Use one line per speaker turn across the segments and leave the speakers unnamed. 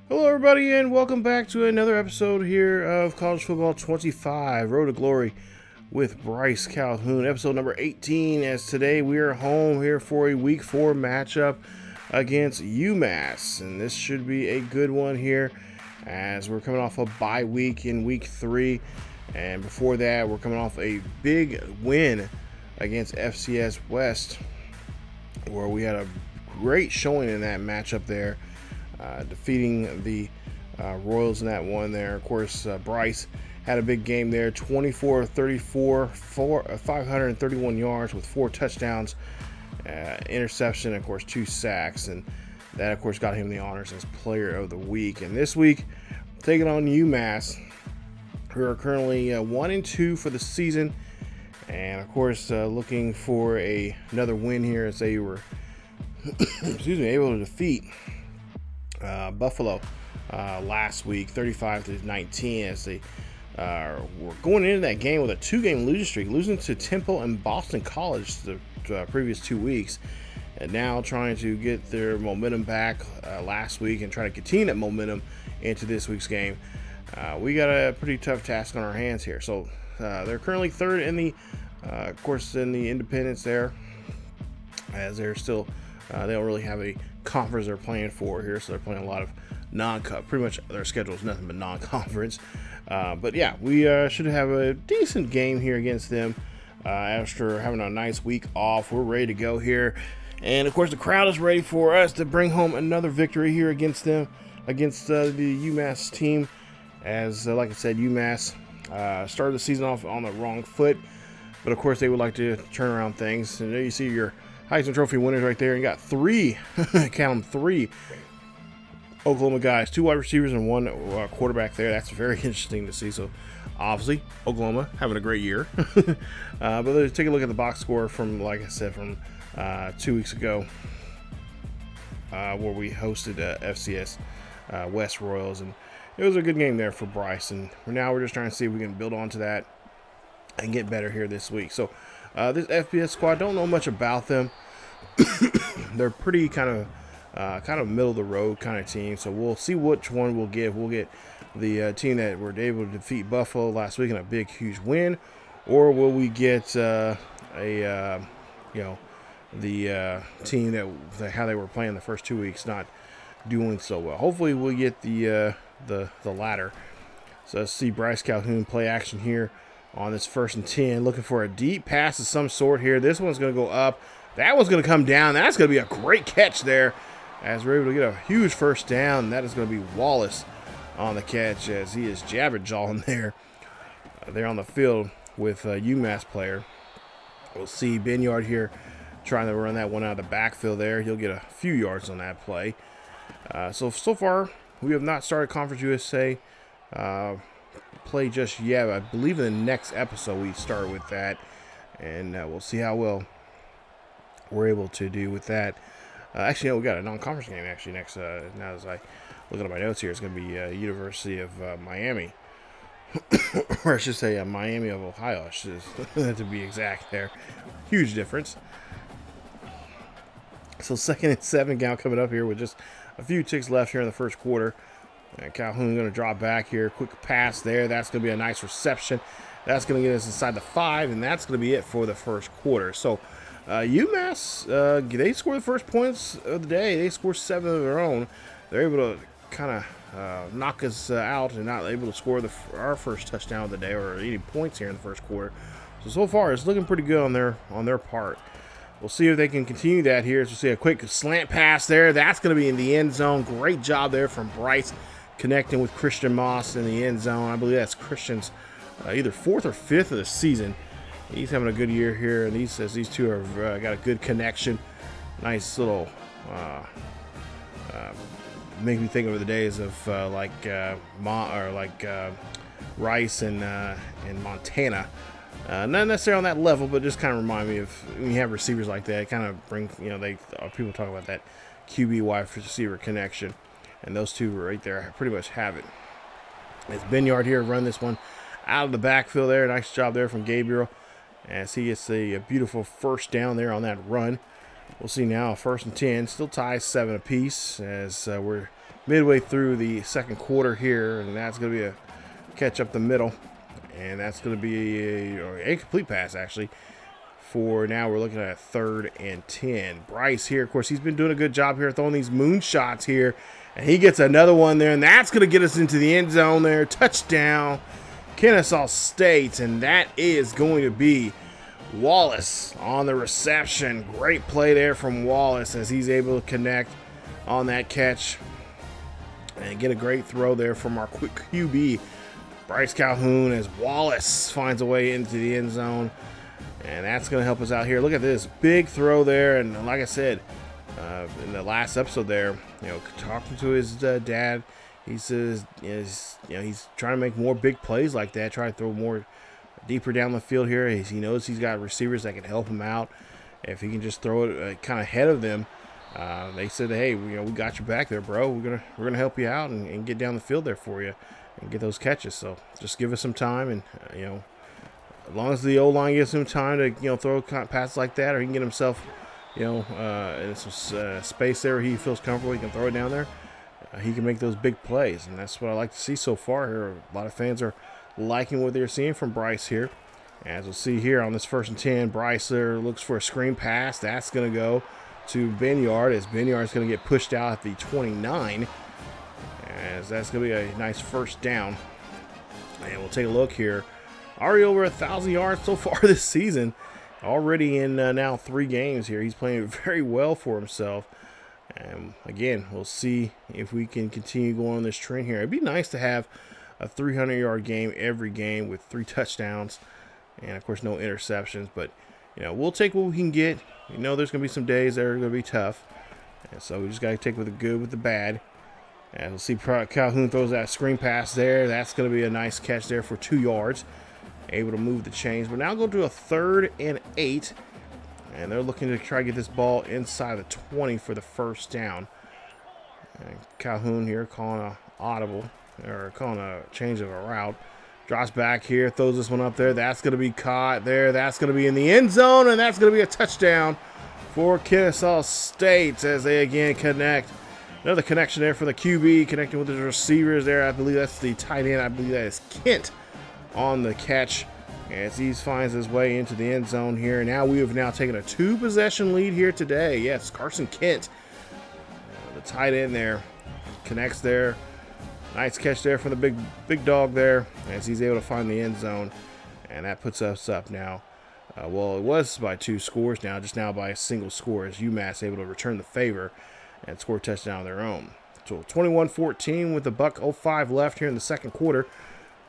Hello, everybody, and welcome back to another episode here of College Football 25, Road to Glory with Bryce Calhoun, episode number 18, as today we are home here for a Week 4 matchup against UMass, and this should be a good one here as we're coming off a bye week in Week 3, and before that, we're coming off a big win against FCS West, where we had a great showing in that matchup there. Defeating the Royals in that one there. Of course, Bryce had a big game there, 24-34, 531 yards with 4 touchdowns, interception, and of course 2 sacks, and that of course got him the honors as player of the week. And this week, taking on UMass, who are currently 1-2 for the season, and of course looking for another win here as they were able to defeat Buffalo last week 35-19 as they were going into that game with a 2-game losing streak, losing to Temple and Boston College the previous 2 weeks, and now trying to get their momentum back last week and try to continue that momentum into this week's game. We got a pretty tough task on our hands here. So they're currently third in the of course in the independents there, as they're still they don't really have a conference they're playing for here, so they're playing a lot of non-cup. Pretty much their schedule is nothing but non-conference. But yeah, we should have a decent game here against them after having a nice week off. We're ready to go here, and of course the crowd is ready for us to bring home another victory here against them, against the UMass team. As like I said, UMass started the season off on the wrong foot, but of course they would like to turn around things. And there you see your Heisman Trophy winners right there. You got 3, count them, 3 Oklahoma guys, 2 wide receivers and 1 quarterback there. That's very interesting to see. So obviously Oklahoma having a great year. But let's take a look at the box score from, like I said, from 2 weeks ago, where we hosted FCS West Royals, and it was a good game there for Bryce. And now we're just trying to see if we can build onto that and get better here this week. So this FBS squad, don't know much about them. They're pretty kind of middle of the road kind of team. So we'll see which one we'll get. We'll get the team that were able to defeat Buffalo last week in a big, huge win, or will we get the team that how they were playing the first 2 weeks, not doing so well. Hopefully we'll get the latter. So let's see Bryce Calhoun play action here on this 1st and 10, looking for a deep pass of some sort here. This one's going to go up. That one's going to come down. That's going to be a great catch there, as we're able to get a huge first down. That is going to be Wallace on the catch, as he is jabber-jawing there. They're on the field with a UMass player. We'll see Benyard here trying to run that one out of the backfield there. He'll get a few yards on that play. So far, we have not started Conference USA play just yet. I believe in the next episode we start with that, and we'll see how well we're able to do with that. Actually, no, we got a non-conference game actually next. Now as I look at my notes here, it's going to be University of Miami, or I should say Miami of Ohio, to be exact. There, huge difference. So 2nd and 7 now coming up here with just a few ticks left here in the first quarter. And Calhoun going to drop back here. Quick pass there. That's going to be a nice reception. That's going to get us inside the 5, and that's going to be it for the first quarter. So UMass, they score the first points of the day. They score 7 of their own. They're able to kind of knock us out and not able to score our first touchdown of the day or any points here in the first quarter. So far, it's looking pretty good on their part. We'll see if they can continue that here. As we see a quick slant pass there. That's going to be in the end zone. Great job there from Bryce, connecting with Christian Moss in the end zone. I believe that's Christian's either 4th or 5th of the season. He's having a good year here, and these two have got a good connection. Nice little, make me think of the days of Rice and Montana. Not necessarily on that level, but just kind of remind me of when you have receivers like that. It kind of bring, people talk about that QB wide receiver connection, and those two right there pretty much have it. It's Benyard here, run this one out of the backfield there. Nice job there from Gabriel, as he gets a beautiful first down there on that run. We'll see now, 1st and 10, still ties 7 apiece, as we're midway through the second quarter here, and that's going to be a catch up the middle, and that's going to be a incomplete pass, actually. For now, we're looking at 3rd and 10. Bryce here, of course, he's been doing a good job here throwing these moonshots here, and he gets another one there, and that's going to get us into the end zone there. Touchdown, Kennesaw State, and that is going to be Wallace on the reception. Great play there from Wallace as he's able to connect on that catch and get a great throw there from our quick QB, Bryce Calhoun, as Wallace finds a way into the end zone. And that's going to help us out here. Look at this big throw there. And like I said in the last episode there, talking to his dad, he says he's trying to make more big plays like that, try to throw more deeper down the field here. He knows he's got receivers that can help him out. If he can just throw it kind of ahead of them, they said, hey, we got your back there, bro. We're gonna help you out and get down the field there for you and get those catches. So just give us some time, and as long as the O-line gives him time to throw passes like that, or he can get himself in some space there where he feels comfortable, he can throw it down there. He can make those big plays, and that's what I like to see so far here. A lot of fans are liking what they're seeing from Bryce here. As we'll see here on this 1st and 10, Bryce there looks for a screen pass. That's going to go to Benyard, as Benyard is going to get pushed out at the 29, as that's going to be a nice first down. And we'll take a look here. Already over 1,000 yards so far this season. Already in now 3 games here. He's playing very well for himself. And again, we'll see if we can continue going on this trend here. It'd be nice to have a 300-yard game every game with 3 touchdowns. And, of course, no interceptions. But, we'll take what we can get. There's going to be some days that are going to be tough. And so we just got to take with the good with the bad. And we'll see Calhoun throws that screen pass there. That's going to be a nice catch there for 2 yards. Able to move the chains. But now go to a 3rd and 8. And they're looking to try to get this ball inside the 20 for the first down. And Calhoun here calling a audible, or calling a change of a route. Drops back here, throws this one up there. That's going to be caught there. That's going to be in the end zone, and that's going to be a touchdown for Kennesaw State as they again connect. Another connection there for the QB, connecting with the receivers there. I believe that's the tight end. I believe that is Kent on the catch as he finds his way into the end zone here. Now we have now taken a 2-possession lead here today. Yes, Carson Kent, the tight end there, connects there. Nice catch there from the big dog there as he's able to find the end zone. And that puts us up now. Well, it was by 2 scores now, just now by a single score as UMass able to return the favor and score a touchdown of their own. So 21-14 with a $1:05 left here in the second quarter.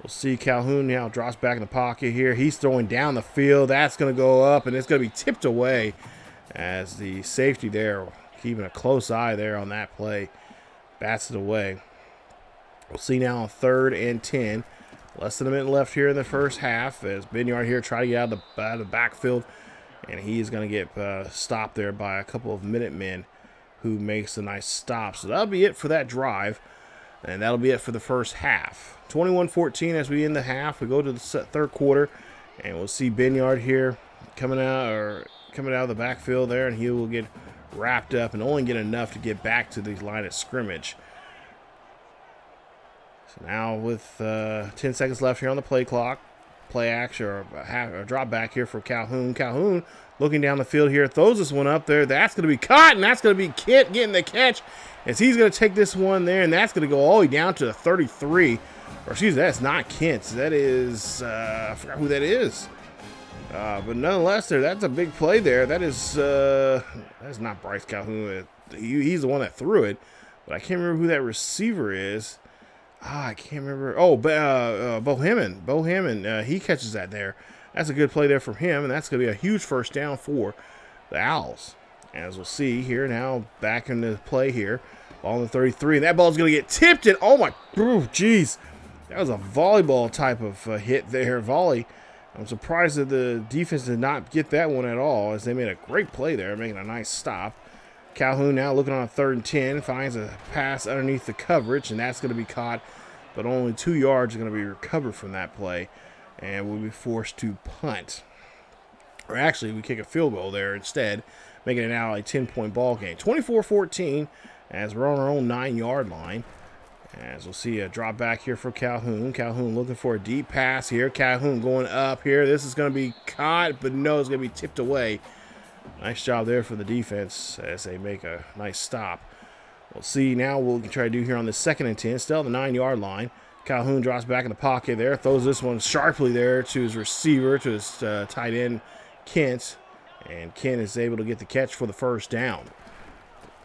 We'll see Calhoun now drops back in the pocket here. He's throwing down the field. That's going to go up, and it's going to be tipped away as the safety there, keeping a close eye there on that play, bats it away. We'll see now on 3rd and 10. Less than a minute left here in the first half as Benyard here try to get out of the backfield, and he's going to get stopped there by a couple of Minutemen who makes a nice stop. So that'll be it for that drive, and that'll be it for the first half. 21-14 as we end the half. We go to the third quarter, and we'll see Benyard here coming out of the backfield there, and he will get wrapped up and only get enough to get back to the line of scrimmage. So now with 10 seconds left here on the play clock, play action or a drop back here for Calhoun. Calhoun looking down the field here, throws this one up there. That's going to be caught, and that's going to be Kent getting the catch as he's going to take this one there, and that's going to go all the way down to the 33. Or excuse me, that's not Kent. That is, I forgot who that is. But nonetheless, that's a big play there. That's not Bryce Calhoun. He's the one that threw it, but I can't remember who that receiver is. I can't remember. Oh, Bohammond. Bohammond, he catches that there. That's a good play there from him, and that's going to be a huge first down for the Owls. As we'll see here now, back into play here. Ball on the 33, and that ball's going to get tipped. And oh my, jeez. That was a volleyball type of hit there, volley. I'm surprised that the defense did not get that one at all, as they made a great play there, making a nice stop. Calhoun now looking on a 3rd and 10, finds a pass underneath the coverage, and that's going to be caught, but only 2 yards are going to be recovered from that play, and we'll be forced to punt. Or actually, we kick a field goal there instead, making it now a 10-point ball game. 24-14 as we're on our own 9-yard line. As we'll see a drop back here for Calhoun. Calhoun looking for a deep pass here. Calhoun going up here. This is going to be caught, but no, it's going to be tipped away. Nice job there for the defense as they make a nice stop. We'll see now what we can try to do here on the 2nd and 10. Still on the 9-yard line. Calhoun drops back in the pocket there. Throws this one sharply there to his receiver, to his tight end, Kent. And Kent is able to get the catch for the first down.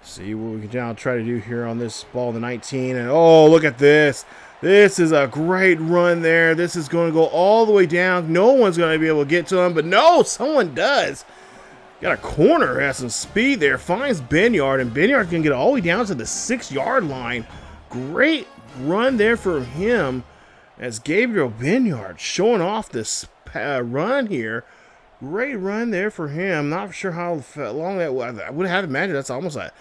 See what we can now try to do here on this ball, the 19. And oh, look at this. This is a great run there. This is going to go all the way down. No one's going to be able to get to him, but no, someone does. Got a corner, has some speed there. Finds Benyard, and Benyard can get all the way down to the 6-yard line. Great run there for him as Gabriel Benyard showing off this run here. Great run there for him. Not sure how long that was. I would have imagined that's almost like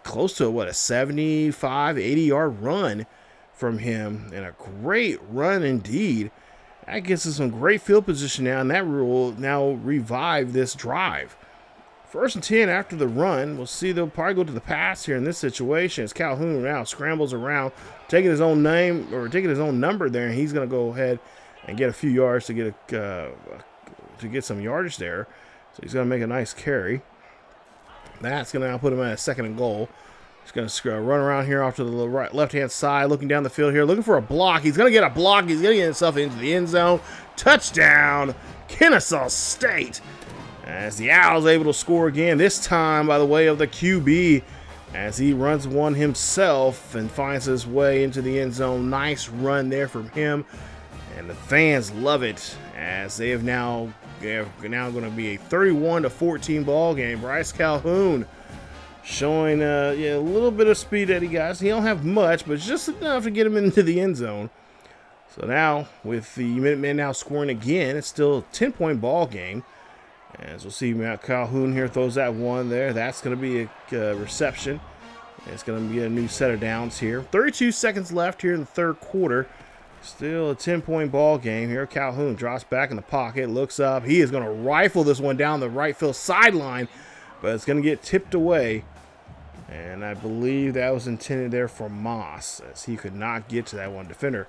close to a 75, 80-yard run from him, and a great run indeed. That gets us some great field position now, and that will now revive this drive. 1st and 10 after the run. We'll see they'll probably go to the pass here in this situation as Calhoun now scrambles around, taking his own name or taking his own number there, and he's going to go ahead and get a few yards to get some yardage there. So he's going to make a nice carry. That's going to now put him at a 2nd and goal. He's going to run around here off to the left-hand side, looking down the field here, looking for a block. He's going to get a block. He's going to get himself into the end zone. Touchdown, Kennesaw State. As the Owls able to score again, this time by the way of the QB, as he runs one himself and finds his way into the end zone. Nice run there from him, and the fans love it as they're now going to be a 31-14 ball game. Bryce Calhoun showing a little bit of speed that he got. He don't have much, but just enough to get him into the end zone. So now with the Minutemen now scoring again, it's still a 10-point ball game. As we'll see, Matt Calhoun here throws that one there. That's going to be a reception. It's going to be a new set of downs here. 32 seconds left here in the 3rd quarter. Still a 10-point ball game here. Calhoun drops back in the pocket, looks up. He is going to rifle this one down the right field sideline, but it's going to get tipped away. And I believe that was intended there for Moss, as he could not get to that one. Defender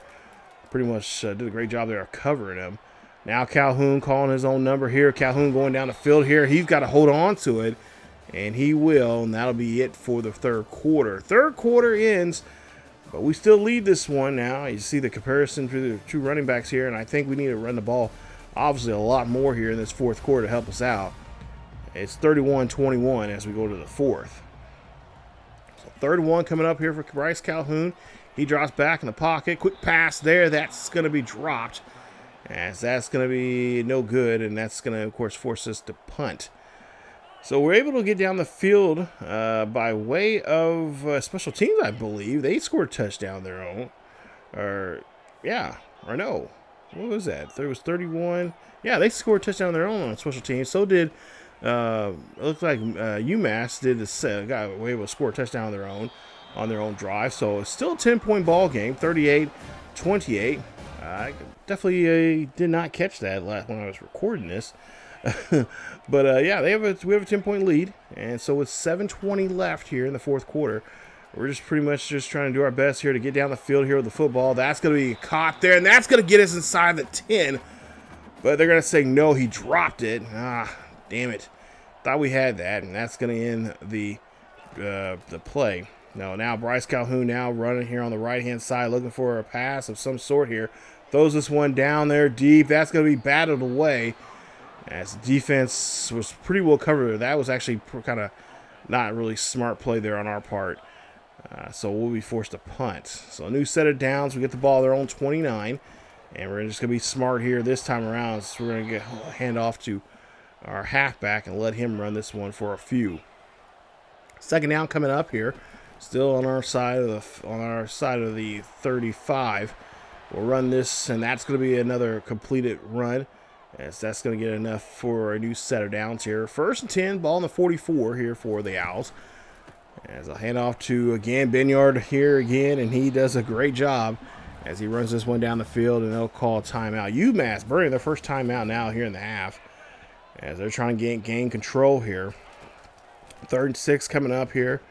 pretty much did a great job there of covering him. Now Calhoun calling his own number here. Calhoun going down the field here. He's got to hold on to it, and he will, and that'll be it for the 3rd quarter. 3rd quarter ends, but we still lead this one now. You see the comparison to the 2 running backs here, and I think we need to run the ball obviously a lot more here in this 4th quarter to help us out. It's 31-21 as we go to the 4th. So 3rd and 1 coming up here for Bryce Calhoun. He drops back in the pocket. Quick pass there. That's going to be dropped, as that's going to be no good, and that's going to, of course, force us to punt. So we're able to get down the field by way of special teams, I believe. They scored a touchdown their own. Or no. What was that? There was 31. Yeah, they scored a touchdown their own on special teams. So did, it looks like UMass did got able to score a touchdown on their own drive. So it's still a 10-point ball game, 38-28. I definitely did not catch that when I was recording this. But we have a 10-point lead, and so with 7:20 left here in the 4th quarter, we're just pretty much just trying to do our best here to get down the field here with the football. That's going to be caught there, and that's going to get us inside the 10. But they're going to say no, he dropped it. Damn it! Thought we had that, and that's going to end the play. No, now Bryce Calhoun now running here on the right-hand side, looking for a pass of some sort here. Throws this one down there deep. That's going to be batted away, as the defense was pretty well covered. That was actually kind of not really smart play there on our part. So we'll be forced to punt. So a new set of downs. We get the ball their own 29, and we're just going to be smart here this time around. So we're going to hand off to our halfback and let him run this one for a few. 2nd down coming up here. Still on our side of the 35. We'll run this, and that's going to be another completed run, as that's going to get enough for a new set of downs here. 1st and 10, ball in the 44 here for the Owls. As I'll hand off to, again, Benyard here again, and he does a great job as he runs this one down the field, and they'll call a timeout. UMass burning their first timeout now here in the half, as they're trying to gain control here. 3rd and 6 coming up here.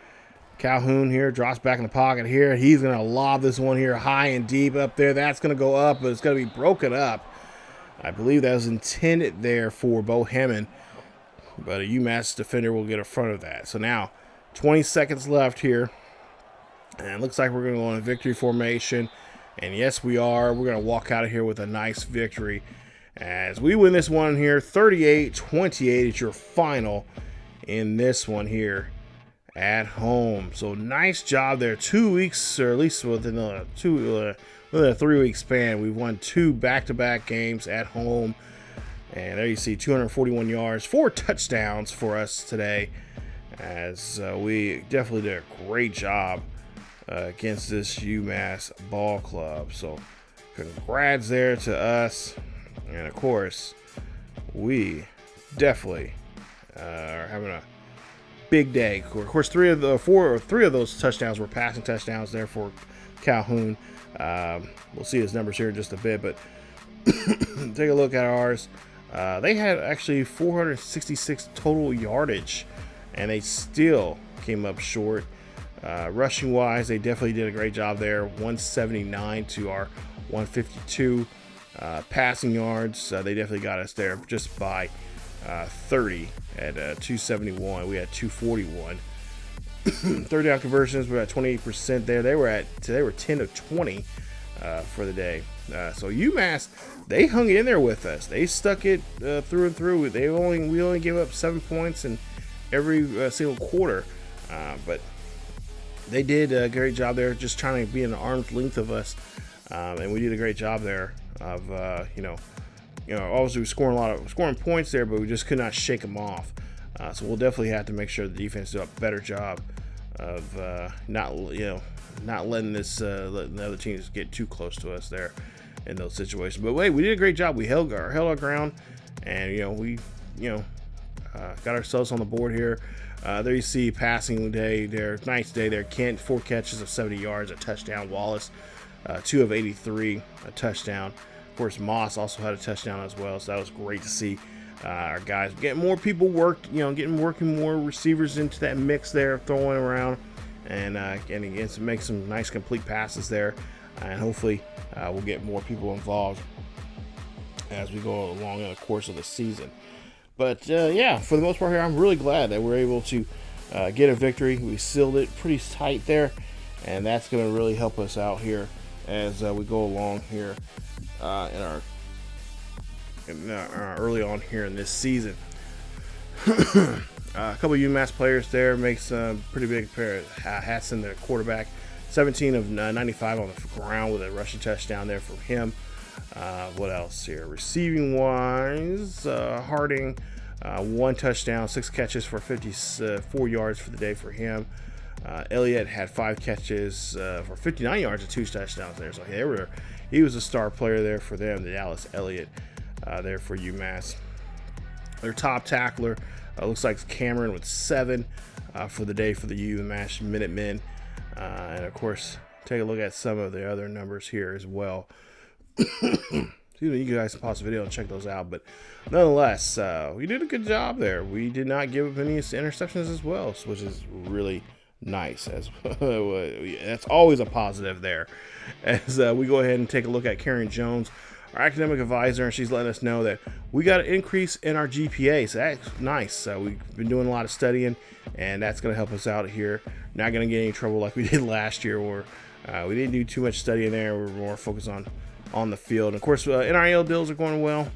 Calhoun here drops back in the pocket here. He's going to lob this one here high and deep up there. That's going to go up, but it's going to be broken up. I believe that was intended there for Bo Hammond, but a UMass defender will get in front of that. So now 20 seconds left here, and it looks like we're going to go in a victory formation. And yes, we are. We're going to walk out of here with a nice victory as we win this one here. 38-28 is your final in this one here at home. So nice job there. 2 weeks, or at least within a 3-week span, we've won 2 back-to-back games at home. And there you see 241 yards, 4 touchdowns for us today, as we definitely did a great job against this UMass ball club. So congrats there to us. And of course, we definitely are having a big day. Of course, 3 of those touchdowns were passing touchdowns there for Calhoun. We'll see his numbers here in just a bit, but take a look at ours. They had actually 466 total yardage, and they still came up short. Rushing wise, they definitely did a great job there. 179 to our 152. Passing yards, they definitely got us there just by 30 at 271. We had 241. Third down conversions, we're at 28% there. They were 10 of 20 for the day. So UMass, they hung in there with us. They stuck it through and through. We only gave up 7 points in every single quarter, but they did a great job there, just trying to be an arm's length of us, and we did a great job there of obviously we scoring points there, but we just could not shake them off. So we'll definitely have to make sure the defense do a better job of not letting the other teams get too close to us there in those situations. But wait, we did a great job. We held our ground, and we got ourselves on the board here. There you see passing day there, nice day there. Kent, 4 catches of 70 yards, a touchdown. Wallace, 2 of 83, a touchdown. Of course, Moss also had a touchdown as well, so that was great to see. Our guys getting more people working more receivers into that mix there, throwing around, and again, to make some nice complete passes there. And hopefully we'll get more people involved as we go along in the course of the season. But yeah, for the most part here, I'm really glad that we're able to get a victory. We sealed it pretty tight there, and that's going to really help us out here as we go along here early on here in this season. A couple of UMass players there makes a pretty big pair of hats in the quarterback. 17 of 95 on the ground with a rushing touchdown there from him. What else here? Receiving wise, Harding, 1 touchdown, 6 catches for 54 yards for the day for him. Elliott had 5 catches for 59 yards and 2 touchdowns there. So he was a star player there for them, the Dallas Elliott there for UMass. Their top tackler looks like Cameron with 7 for the day for the UMass Minutemen. And of course, take a look at some of the other numbers here as well. Excuse me, you guys can pause the video and check those out. But nonetheless, we did a good job there. We did not give up any interceptions as well, which is really nice. That's always a positive there. As we go ahead and take a look at Karen Jones, our academic advisor, and she's letting us know that we got an increase in our GPA. So that's nice. We've been doing a lot of studying, and that's going to help us out here. Not going to get any trouble like we did last year, where we didn't do too much studying there. We were more focused on the field. And of course, NIL deals are going well.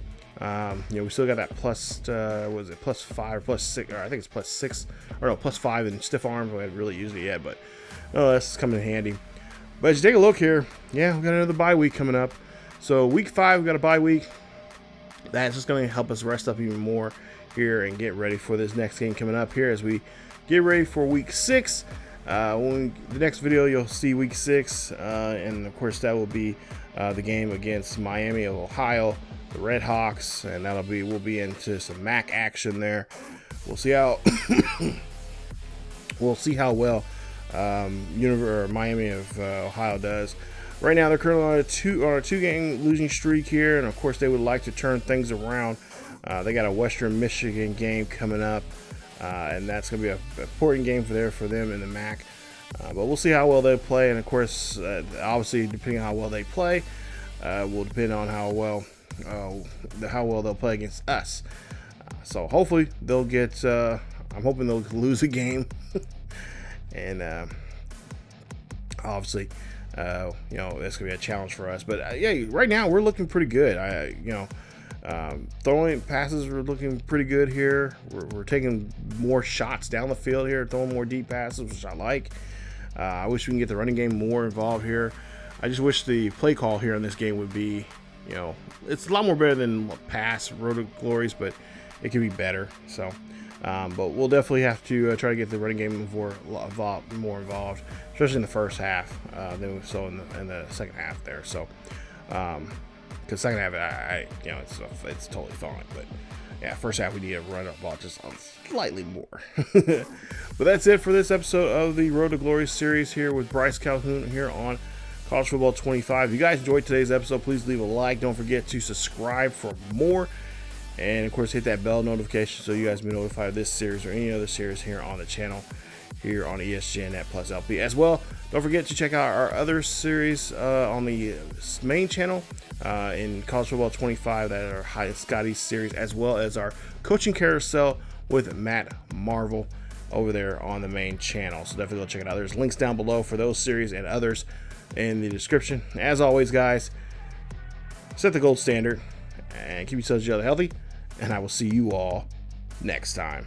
We still got that plus 5 or plus 6, or I think it's plus 6, or no, plus 5 in stiff arms. We haven't really used it yet, but that's coming in handy. But as you take a look here, yeah, we got another bye week coming up. So week 5, we got a bye week. That's just going to help us rest up even more here and get ready for this next game coming up here as we get ready for week 6. The next video, you'll see week 6, and of course that will be the game against Miami of Ohio, the Red Hawks, and we'll be into some MAC action there. We'll see how well Miami of Ohio does. Right now, they're currently on a 2-game losing streak here, and of course, they would like to turn things around. They got a Western Michigan game coming up, and that's going to be an important game for them in the MAC. But we'll see how well they play, and of course, obviously, depending on how well they play, will depend on how well they'll play against us. So hopefully they'll get. I'm hoping they'll lose a game, and obviously, that's gonna be a challenge for us. But yeah, right now we're looking pretty good. Throwing passes are looking pretty good here. We're taking more shots down the field here, throwing more deep passes, which I like. I wish we can get the running game more involved here. I just wish the play call here in this game would be, it's a lot more better than past Road to Glories, but it could be better. So, but we'll definitely have to try to get the running game more involved, especially in the first half than we saw in the second half there. So, because second half, it's totally fine, but yeah, first half we need to run up ball just slightly more. But that's it for this episode of the Road to Glory series here with Bryce Calhoun here on College Football 25. If you guys enjoyed today's episode, please leave a like. Don't forget to subscribe for more. And of course, hit that bell notification so you guys be notified of this series or any other series here on the channel, here on ESGNet plus LP as well. Don't forget to check out our other series on the main channel in College Football 25, that are High Scotty series, as well as our coaching carousel with Matt Marvel over there on the main channel. So definitely go check it out. There's links down below for those series and others in the description. As always, guys, set the gold standard and keep yourselves healthy, and I will see you all next time.